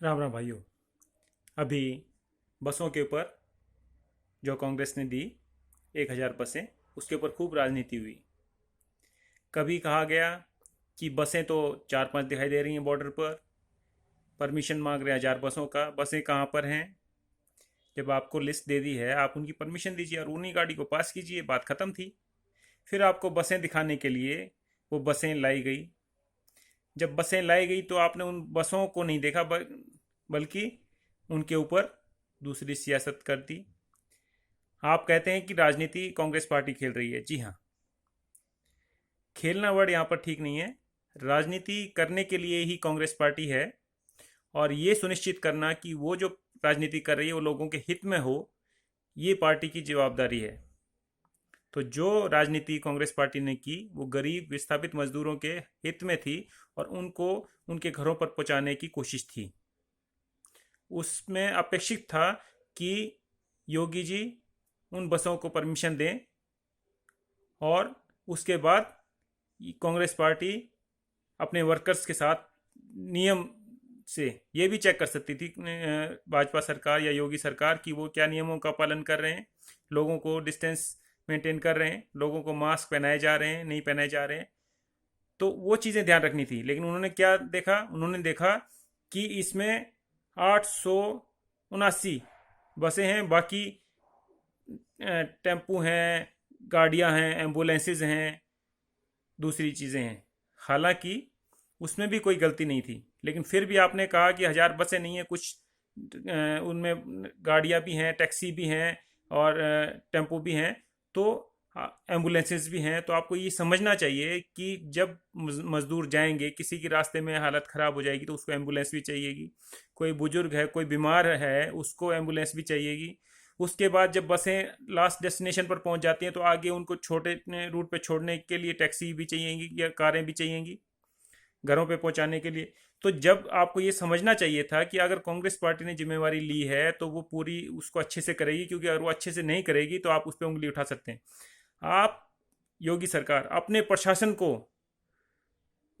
राम राम भाइयों। अभी बसों के ऊपर जो कांग्रेस ने दी 1,000 बसें, उसके ऊपर खूब राजनीति हुई। कभी कहा गया कि बसें तो 4-5 दिखाई दे रही हैं बॉर्डर पर, परमिशन मांग रहे हैं 1,000 बसों का, बसें कहाँ पर हैं? जब आपको लिस्ट दे दी है आप उनकी परमिशन दीजिए और उन्हीं गाड़ी को पास कीजिए, बात ख़त्म थी। फिर आपको बसें दिखाने के लिए वो बसें लाई गई। जब बसें लाई गई तो आपने उन बसों को नहीं देखा, बल्कि उनके ऊपर दूसरी सियासत कर दी। आप कहते हैं कि राजनीति कांग्रेस पार्टी खेल रही है। जी हाँ, खेलना वर्ड यहाँ पर ठीक नहीं है। राजनीति करने के लिए ही कांग्रेस पार्टी है, और ये सुनिश्चित करना कि वो जो राजनीति कर रही है वो लोगों के हित में हो, ये पार्टी की जवाबदारी है। तो जो राजनीति कांग्रेस पार्टी ने की वो गरीब विस्थापित मजदूरों के हित में थी, और उनको उनके घरों पर पहुंचाने की कोशिश थी। उसमें अपेक्षित था कि योगी जी उन बसों को परमिशन दें, और उसके बाद कांग्रेस पार्टी अपने वर्कर्स के साथ नियम से ये भी चेक कर सकती थी, भाजपा सरकार या योगी सरकार, कि वो क्या नियमों का पालन कर रहे हैं, लोगों को डिस्टेंस मेंटेन कर रहे हैं, लोगों को मास्क पहनाए जा रहे हैं नहीं पहनाए जा रहे हैं। तो वो चीज़ें ध्यान रखनी थी। लेकिन उन्होंने क्या देखा? उन्होंने देखा कि इसमें 879 बसें हैं, बाकी टेम्पू हैं, गाड़ियां हैं, एम्बुलेंसेज हैं, दूसरी चीज़ें हैं। हालांकि उसमें भी कोई गलती नहीं थी, लेकिन फिर भी आपने कहा कि 1,000 बसें नहीं है, कुछ उनमें गाड़ियां भी हैं, टैक्सी भी हैं, और टेम्पो भी हैं, तो एम्बुलेंसेस भी हैं। तो आपको ये समझना चाहिए कि जब मजदूर जाएंगे, किसी की रास्ते में हालत ख़राब हो जाएगी तो उसको एम्बुलेंस भी चाहिएगी। कोई बुजुर्ग है, कोई बीमार है, उसको एम्बुलेंस भी चाहिएगी। उसके बाद जब बसें लास्ट डेस्टिनेशन पर पहुंच जाती हैं तो आगे उनको छोटे रूट पे छोड़ने के लिए टैक्सी भी चाहिएगी या कारें भी चाहिएगी घरों पे पहुंचाने के लिए। तो जब आपको ये समझना चाहिए था कि अगर कांग्रेस पार्टी ने जिम्मेवारी ली है तो वो पूरी उसको अच्छे से करेगी, क्योंकि अगर वो अच्छे से नहीं करेगी तो आप उस पर उंगली उठा सकते हैं। आप योगी सरकार अपने प्रशासन को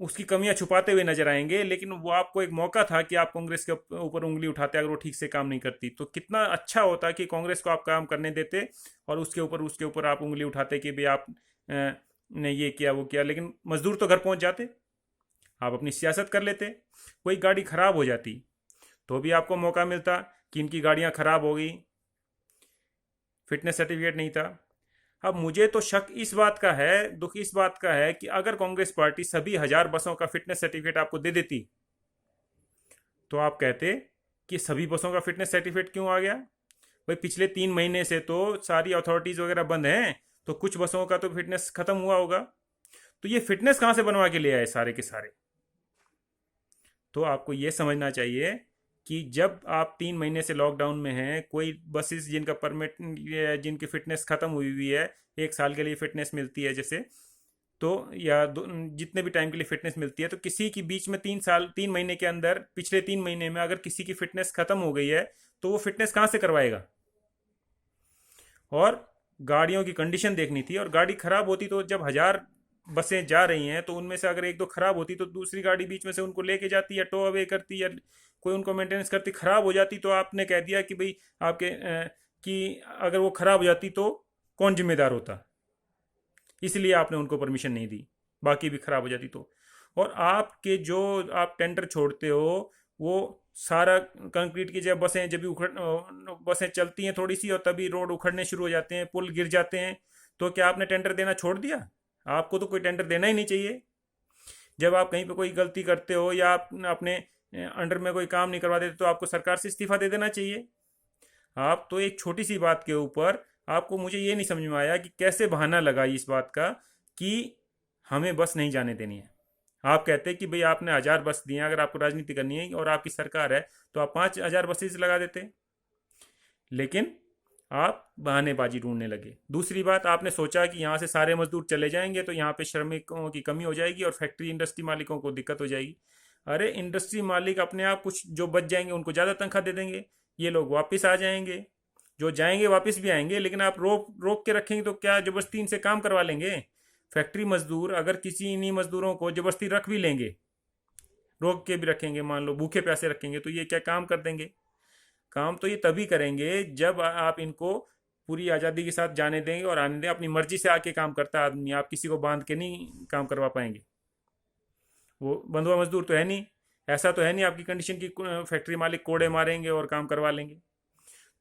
उसकी कमियां छुपाते हुए नजर आएंगे, लेकिन वो आपको एक मौका था कि आप कांग्रेस के ऊपर उंगली उठाते अगर वो ठीक से काम नहीं करती। तो कितना अच्छा होता कि कांग्रेस को आप काम करने देते, और उसके ऊपर आप उंगली उठाते कि भाई आप ने ये किया वो किया, लेकिन मजदूर तो घर पहुंच जाते, आप अपनी सियासत कर लेते। कोई गाड़ी खराब हो जाती तो भी आपको मौका मिलता कि इनकी गाड़ियां खराब हो गई, फिटनेस सर्टिफिकेट नहीं था। अब मुझे तो शक इस बात का है, दुख इस बात का है कि अगर कांग्रेस पार्टी सभी 1,000 बसों का फिटनेस सर्टिफिकेट आपको दे देती तो आप कहते कि सभी बसों का फिटनेस सर्टिफिकेट क्यों आ गया? भाई पिछले 3 महीने से तो सारी अथॉरिटीज वगैरह बंद हैं, तो कुछ बसों का तो फिटनेस खत्म हुआ होगा। तो ये फिटनेस कहाँ से बनवा के ले आए सारे के सारे? तो आपको ये समझना चाहिए कि जब आप 3 महीने से लॉकडाउन में हैं, कोई बसेस जिनका परमिट, जिनकी फिटनेस ख़त्म हुई हुई है, 1 साल के लिए फिटनेस मिलती है जैसे, तो या जितने भी टाइम के लिए फिटनेस मिलती है, तो किसी की बीच में 3 साल 3 महीने के अंदर, पिछले 3 महीने में अगर किसी की फिटनेस ख़त्म हो गई है तो वो फिटनेस कहाँ से करवाएगा? और गाड़ियों की कंडीशन देखनी थी, और गाड़ी खराब होती तो जब 1,000 बसें जा रही हैं तो उनमें से अगर एक दो खराब होती तो दूसरी गाड़ी बीच में से उनको लेके जाती या टो अवे करती या कोई उनको मेंटेनेंस करती। खराब हो जाती तो आपने कह दिया कि भाई आपके कि अगर वो खराब हो जाती तो कौन जिम्मेदार होता, इसलिए आपने उनको परमिशन नहीं दी, बाकी भी खराब हो जाती तो। और आपके जो आप टेंडर छोड़ते हो वो सारा कंक्रीट की, जब भी उखड़ बसें चलती हैं थोड़ी सी और तभी रोड उखड़ने शुरू हो जाते हैं, पुल गिर जाते हैं, तो क्या आपने टेंडर देना छोड़ दिया? आपको तो कोई टेंडर देना ही नहीं चाहिए। जब आप कहीं पे कोई गलती करते हो या आप अपने अंडर में कोई काम नहीं करवा देते तो आपको सरकार से इस्तीफा दे देना चाहिए। आप तो एक छोटी सी बात के ऊपर, आपको, मुझे ये नहीं समझ में आया कि कैसे बहाना लगा इस बात का कि हमें बस नहीं जाने देनी है। आप कहते हैं कि भाई आपने 1,000 बस दिए, अगर आपको राजनीति करनी है और आपकी सरकार है तो आप 5,000 बसेस लगा देते, लेकिन आप बहानेबाजी ढूंढने लगे। दूसरी बात, आपने सोचा कि यहाँ से सारे मजदूर चले जाएंगे तो यहाँ पे श्रमिकों की कमी हो जाएगी और फैक्ट्री इंडस्ट्री मालिकों को दिक्कत हो जाएगी। अरे इंडस्ट्री मालिक अपने आप कुछ जो बच जाएंगे उनको ज़्यादा तनख्वाह दे देंगे, ये लोग वापस आ जाएंगे। जो जाएंगे वापस भी आएंगे, लेकिन आप रोक रोक के रखेंगे तो क्या जबरदस्ती इनसे काम करवा लेंगे? फैक्ट्री मजदूर अगर किसी इन्हीं मजदूरों को जबरदस्ती रख भी लेंगे, रोक के भी रखेंगे, मान लो भूखे प्यासे रखेंगे, तो ये क्या काम कर देंगे? काम तो ये तभी करेंगे जब आप इनको पूरी आज़ादी के साथ जाने देंगे और आने दें। अपनी मर्जी से आके काम करता है आदमी, आप किसी को बांध के नहीं काम करवा पाएंगे। वो बंधुआ मजदूर तो है नहीं, ऐसा तो है नहीं आपकी कंडीशन की फैक्ट्री मालिक कोड़े मारेंगे और काम करवा लेंगे।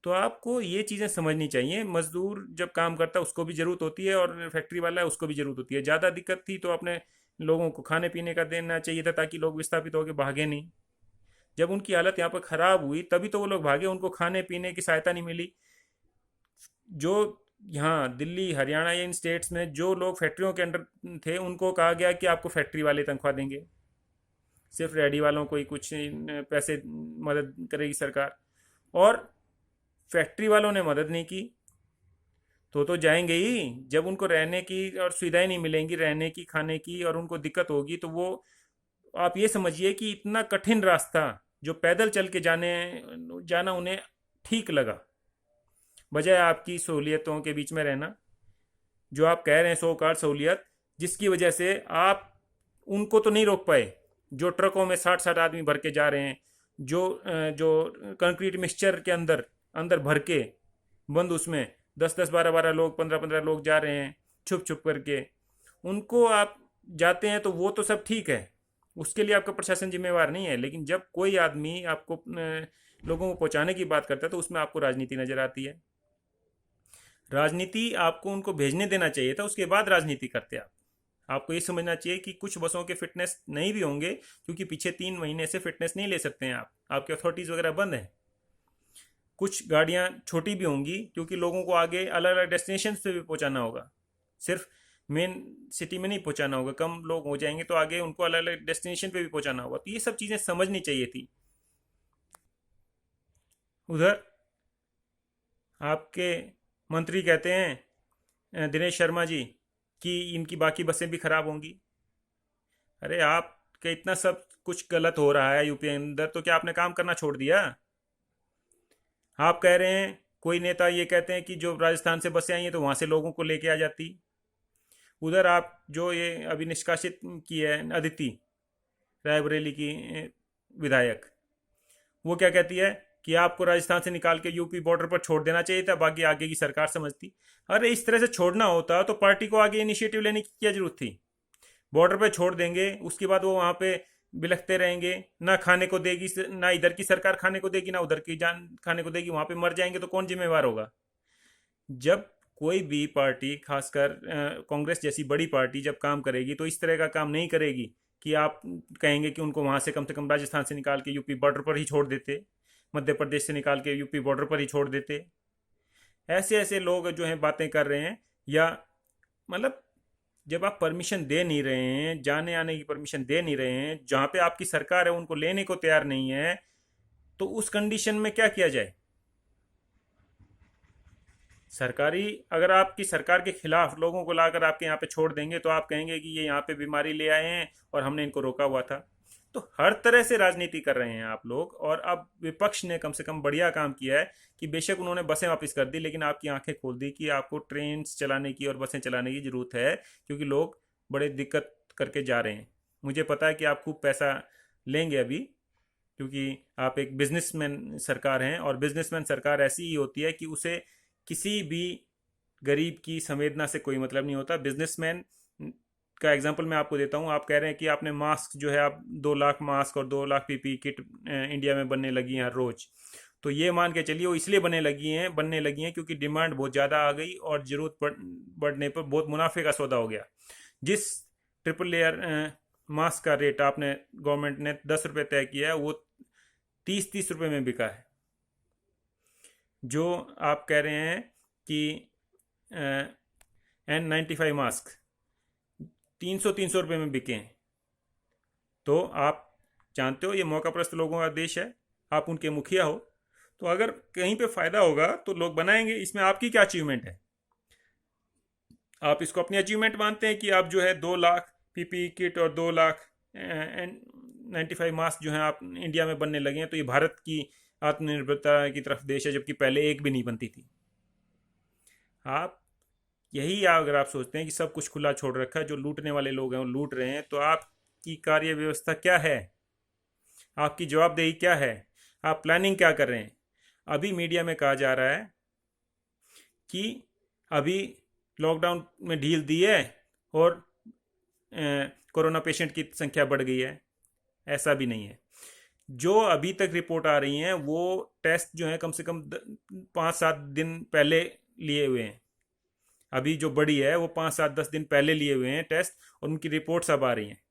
तो आपको ये चीज़ें समझनी चाहिए। मजदूर जब काम करता है उसको भी ज़रूरत होती है, और फैक्ट्री वाला है उसको भी ज़रूरत होती है। ज़्यादा दिक्कत थी तो अपने लोगों को खाने पीने का देना चाहिए था, ताकि लोग विस्थापित होकर भागे नहीं। जब उनकी हालत यहाँ पर ख़राब हुई तभी तो वो लोग भागे, उनको खाने पीने की सहायता नहीं मिली। जो यहाँ दिल्ली हरियाणा या इन स्टेट्स में जो लोग फैक्ट्रियों के अंडर थे उनको कहा गया कि आपको फैक्ट्री वाले तनख्वाह देंगे, सिर्फ रेडी वालों को ही कुछ पैसे मदद करेगी सरकार। और फैक्ट्री वालों ने मदद नहीं की तो जाएंगे ही। जब उनको रहने की और सुविधाएं नहीं मिलेंगी, रहने की खाने की, और उनको दिक्कत होगी, तो वो आप ये समझिए कि इतना कठिन रास्ता जो पैदल चल के जाना उन्हें ठीक लगा, बजाय आपकी सहूलियतों के बीच में रहना। जो आप कह रहे हैं सो कार सहूलियत, जिसकी वजह से आप उनको तो नहीं रोक पाए जो ट्रकों में 60-60 आदमी भर के जा रहे हैं, जो कंक्रीट मिक्सचर के अंदर अंदर भर के बंद, उसमें 10-10 12-12 लोग, 15-15 लोग जा रहे हैं छुप छुप करके। उनको आप जाते हैं तो वो तो सब ठीक है, उसके लिए आपका प्रशासन जिम्मेवार नहीं है। लेकिन जब कोई आदमी आपको लोगों को पहुंचाने की बात करता है तो उसमें आपको राजनीति नजर आती है। राजनीति आपको उनको भेजने देना चाहिए था, उसके बाद राजनीति करते आप। आपको ये समझना चाहिए कि कुछ बसों के फिटनेस नहीं भी होंगे, क्योंकि पीछे 3 महीने से फिटनेस नहीं ले सकते हैं आप, आपके अथॉरिटीज़ वगैरह बंद हैं। कुछ गाड़ियाँ छोटी भी होंगी क्योंकि लोगों को आगे अलग अलग डेस्टिनेशन पे भी पहुँचाना होगा, सिर्फ मेन सिटी में नहीं पहुँचाना होगा। कम लोग हो जाएंगे तो आगे उनको अलग अलग डेस्टिनेशन पे भी पहुँचाना होगा। तो ये सब चीज़ें समझनी चाहिए थी। उधर आपके मंत्री कहते हैं दिनेश शर्मा जी कि इनकी बाकी बसें भी खराब होंगी। अरे आपके इतना सब कुछ गलत हो रहा है यूपी के अंदर, तो क्या आपने काम करना छोड़ दिया? आप कह रहे हैं, कोई नेता ये कहते हैं कि जो राजस्थान से बसें आई हैं तो वहाँ से लोगों को लेके आ जाती। उधर आप जो ये अभी निष्कासित की है अदिति रायबरेली की विधायक, वो क्या कहती है कि आपको राजस्थान से निकाल के यूपी बॉर्डर पर छोड़ देना चाहिए था, बाकी आगे की सरकार समझती। अरे इस तरह से छोड़ना होता तो पार्टी को आगे इनिशिएटिव लेने की क्या जरूरत थी? बॉर्डर पे छोड़ देंगे, उसके बाद वो वहाँ पे बिलखते रहेंगे, ना खाने को देगी, ना इधर की सरकार खाने को देगी, ना उधर की जान खाने को देगी, वहाँ पे मर जाएंगे तो कौन जिम्मेवार होगा? जब कोई भी पार्टी, खासकर कांग्रेस जैसी बड़ी पार्टी जब काम करेगी तो इस तरह का काम नहीं करेगी कि आप कहेंगे कि उनको वहाँ से कम राजस्थान से निकाल के यूपी बॉर्डर पर ही छोड़ देते, मध्य प्रदेश से निकाल के यूपी बॉर्डर पर ही छोड़ देते। ऐसे ऐसे लोग जो हैं बातें कर रहे हैं, या मतलब जब आप परमिशन दे नहीं रहे हैं, जाने आने की परमिशन दे नहीं रहे हैं, जहाँ पे आपकी सरकार है उनको लेने को तैयार नहीं है, तो उस कंडीशन में क्या किया जाए? सरकारी, अगर आपकी सरकार के खिलाफ लोगों को लाकर आपके यहाँ पे छोड़ देंगे तो आप कहेंगे कि ये यहाँ पे बीमारी ले आए हैं और हमने इनको रोका हुआ था। तो हर तरह से राजनीति कर रहे हैं आप लोग। और अब विपक्ष ने कम से कम बढ़िया काम किया है कि बेशक उन्होंने बसें वापस कर दी, लेकिन आपकी आंखें खोल दी कि आपको ट्रेन चलाने की और बसें चलाने की ज़रूरत है, क्योंकि लोग बड़े दिक्कत करके जा रहे हैं। मुझे पता है कि आप खूब पैसा लेंगे अभी, क्योंकि आप एक बिजनेसमैन सरकार हैं, और बिजनेसमैन सरकार ऐसी ही होती है कि उसे किसी भी गरीब की संवेदना से कोई मतलब नहीं होता। बिजनेसमैन का एग्जांपल मैं आपको देता हूँ। आप कह रहे हैं कि आपने मास्क जो है, आप 2 लाख मास्क और 2 लाख पीपी किट इंडिया में बनने लगी हैं हर रोज। तो ये मान के चलिए वो इसलिए बनने लगी हैं क्योंकि डिमांड बहुत ज़्यादा आ गई और ज़रूरत बढ़ने पर बहुत मुनाफे का सौदा हो गया। जिस ट्रिपल लेयर मास्क का रेट आपने गवर्नमेंट ने 10 रुपये तय किया है, वो 30-30 रुपये में बिका है। जो आप कह रहे हैं कि N95 मास्क 300-300 रुपये में बिके हैं, तो आप जानते हो ये मौकाप्रस्त लोगों का देश है, आप उनके मुखिया हो, तो अगर कहीं पे फ़ायदा होगा तो लोग बनाएंगे। इसमें आपकी क्या अचीवमेंट है? आप इसको अपनी अचीवमेंट मानते हैं कि आप जो है 2 लाख पीपी किट और 2 लाख N95 मास्क जो है आप इंडिया में बनने लगे हैं, तो ये भारत की आत्मनिर्भरता की तरफ देश है, जबकि पहले एक भी नहीं बनती थी। आप यही अगर आप सोचते हैं कि सब कुछ खुला छोड़ रखा है, जो लूटने वाले लोग हैं वो लूट रहे हैं, तो आपकी कार्य व्यवस्था क्या है? आपकी जवाबदेही क्या है? आप प्लानिंग क्या कर रहे हैं? अभी मीडिया में कहा जा रहा है कि अभी लॉकडाउन में ढील दी है और कोरोना पेशेंट की संख्या बढ़ गई है। ऐसा भी नहीं है। जो अभी तक रिपोर्ट आ रही हैं वो टेस्ट जो है कम से कम 5-7 दिन पहले लिए हुए हैं। अभी जो बड़ी है वो 5-7-10 दिन पहले लिए हुए हैं टेस्ट, और उनकी रिपोर्ट्स अब आ रही हैं।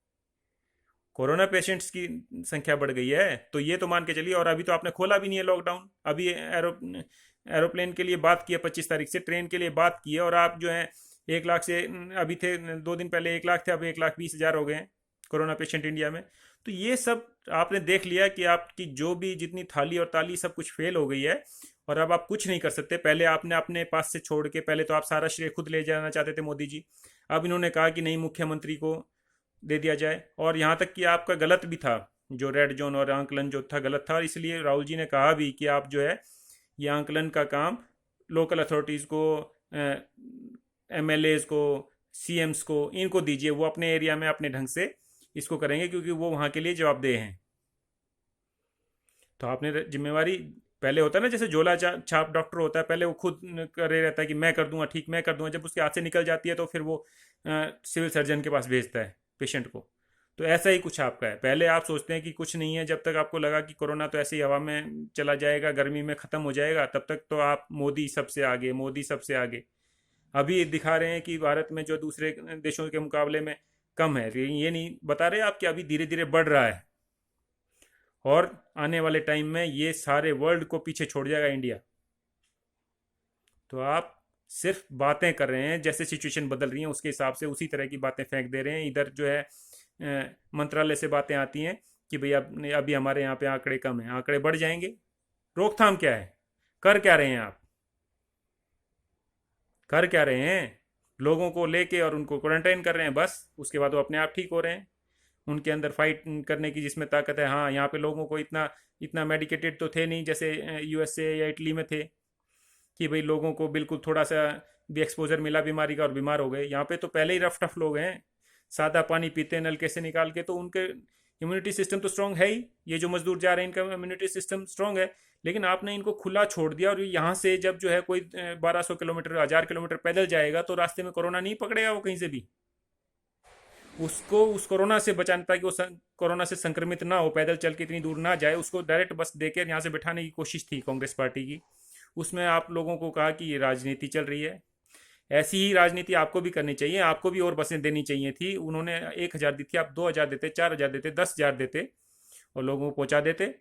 कोरोना पेशेंट्स की संख्या बढ़ गई है तो ये तो मान के चलिए। और अभी तो आपने खोला भी नहीं है लॉकडाउन। अभी एरोप्लेन के लिए बात की है 25 तारीख से, ट्रेन के लिए बात की है, और आप जो है 1 लाख से अभी थे 2 दिन पहले 1 लाख थे, अब 1,20,000 हो गए हैं कोरोना पेशेंट इंडिया में। तो ये सब आपने देख लिया कि आपकी जो भी जितनी थाली और ताली सब कुछ फेल हो गई है, और अब आप कुछ नहीं कर सकते। पहले आपने अपने पास से छोड़ के, पहले तो आप सारा श्रेय खुद ले जाना चाहते थे मोदी जी। अब इन्होंने कहा कि नहीं, मुख्यमंत्री को दे दिया जाए। और यहाँ तक कि आपका गलत भी था, जो रेड जोन और आंकलन जो था गलत था, और इसलिए राहुल जी ने कहा भी कि आप जो है ये आंकलन का काम लोकल अथॉरिटीज़ को, एमएलएज को, सीएम्स को, इनको दीजिए। वो अपने एरिया में अपने ढंग से इसको करेंगे क्योंकि वो वहाँ के लिए जवाबदेह हैं। तो आपने जिम्मेवारी, पहले होता है ना जैसे झोला छाप डॉक्टर होता है, पहले वो खुद करे रहता है कि मैं कर दूंगा ठीक, मैं कर दूंगा। जब उसके हाथ से निकल जाती है तो फिर वो सिविल सर्जन के पास भेजता है पेशेंट को। तो ऐसा ही कुछ आपका है। पहले आप सोचते हैं कि कुछ नहीं है, जब तक आपको लगा कि कोरोना तो ऐसे ही हवा में चला जाएगा, गर्मी में ख़त्म हो जाएगा, तब तक तो आप मोदी सबसे आगे, मोदी सबसे आगे। अभी दिखा रहे हैं कि भारत में जो दूसरे देशों के मुकाबले में कम है, लेकिन ये नहीं बता रहे आप कि अभी धीरे धीरे बढ़ रहा है, और आने वाले टाइम में ये सारे वर्ल्ड को पीछे छोड़ जाएगा इंडिया। तो आप सिर्फ बातें कर रहे हैं, जैसे सिचुएशन बदल रही है उसके हिसाब से उसी तरह की बातें फेंक दे रहे हैं। इधर जो है मंत्रालय से बातें आती हैं कि भाई अब अभी हमारे यहाँ पे आंकड़े कम हैं, आंकड़े बढ़ जाएंगे। रोकथाम क्या है? कर क्या रहे हैं आप? कर क्या रहे हैं? लोगों को लेके और उनको क्वारंटाइन कर रहे हैं बस, उसके बाद वो अपने आप ठीक हो रहे हैं। उनके अंदर फाइट करने की जिसमें ताकत है। हाँ, यहाँ पे लोगों को इतना इतना मेडिकेटेड तो थे नहीं जैसे यूएसए या इटली में थे, कि भाई लोगों को बिल्कुल थोड़ा सा भी एक्सपोजर मिला बीमारी का और बीमार हो गए। यहाँ पे तो पहले ही रफ टफ लोग हैं, सादा पानी पीते हैं नलके से निकाल के, तो उनके इम्यूनिटी सिस्टम तो स्ट्रांग है ही। ये जो मजदूर जा रहे हैं इनका इम्यूनिटी सिस्टम स्ट्रांग है। लेकिन आपने इनको खुला छोड़ दिया, और यहाँ से जब जो है कोई 1200 किलोमीटर, 1000 किलोमीटर पैदल जाएगा तो रास्ते में कोरोना नहीं पकड़ेगा वो कहीं से भी। उसको उस कोरोना से बचाने, ताकि वो कोरोना से संक्रमित ना हो, पैदल चल के इतनी दूर ना जाए, उसको डायरेक्ट बस देकर यहाँ से बिठाने की कोशिश थी कांग्रेस पार्टी की। उसमें आप लोगों को कहा कि ये राजनीति चल रही है। ऐसी ही राजनीति आपको भी करनी चाहिए। आपको भी और बसें देनी चाहिए थी। उन्होंने 1,000 दी थी, आप 2,000 देते, 4,000 देते, 10,000 देते, और लोगों को पहुंचा देते।